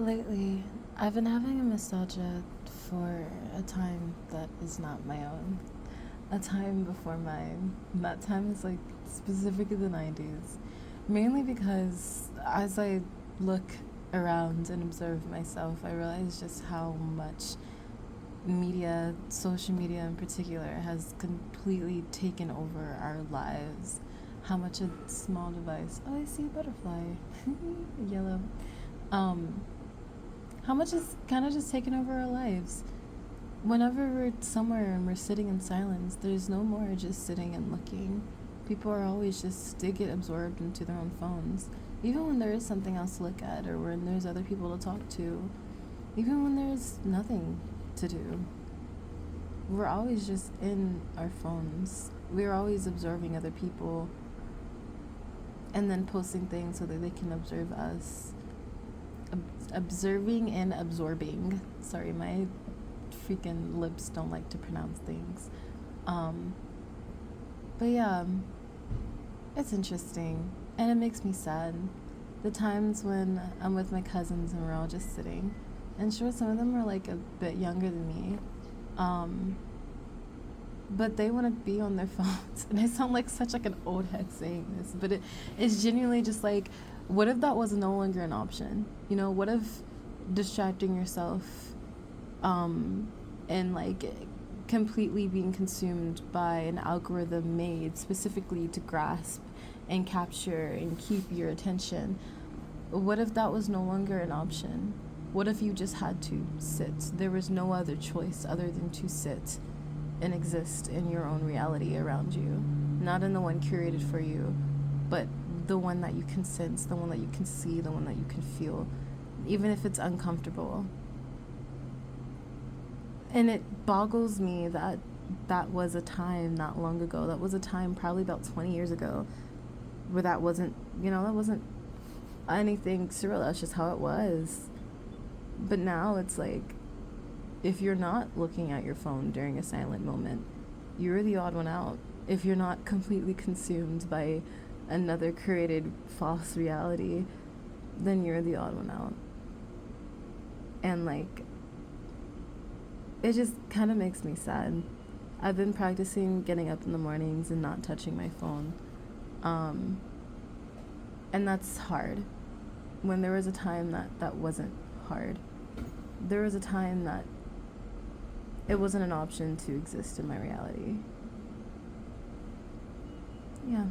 Lately, I've been having a nostalgia for a time that is not my own, a time before mine. And that time is like specifically the 90s. Mainly because as I look around and observe myself, I realize just how much media, social media in particular, has completely taken over our lives. How much a small device, oh, I see a butterfly, yellow. Um, how much is kind of just taken over our lives. Whenever we're somewhere and we're sitting in silence, there's no more just sitting and looking. People are always just, they get absorbed into their own phones. Even when there is something else to look at or when there's other people to talk to, even when there's nothing to do, we're always just in our phones. We're always observing other people and then posting things so that they can observe us. Observing and absorbing. Sorry, my freaking lips don't like to pronounce things. Um, but yeah, it's interesting. And it makes me sad. The times when I'm with my cousins and we're all just sitting. And sure, some of them are like a bit younger than me. Um, but they want to be on their phones. And I sound like such like an old head saying this, but it's genuinely just like, what if that was no longer an option? You know, what if distracting yourself and like completely being consumed by an algorithm made specifically to grasp and capture and keep your attention, what if that was no longer an option? What if you just had to sit? There was no other choice other than to sit and exist in your own reality around you, not in the one curated for you, but the one that you can sense, the one that you can see, the one that you can feel, even if it's uncomfortable. And it boggles me that that was a time not long ago. That was a time probably about 20 years ago where that wasn't, that wasn't anything surreal. That's just how it was. But now it's like, if you're not looking at your phone during a silent moment, you're the odd one out. If you're not completely consumed by another created false reality, then you're the odd one out. And like, it just kind of makes me sad. I've been practicing getting up in the mornings and not touching my phone. Um, and that's hard. When there was a time that wasn't hard. There was a time that it wasn't an option to exist in my reality. Yeah.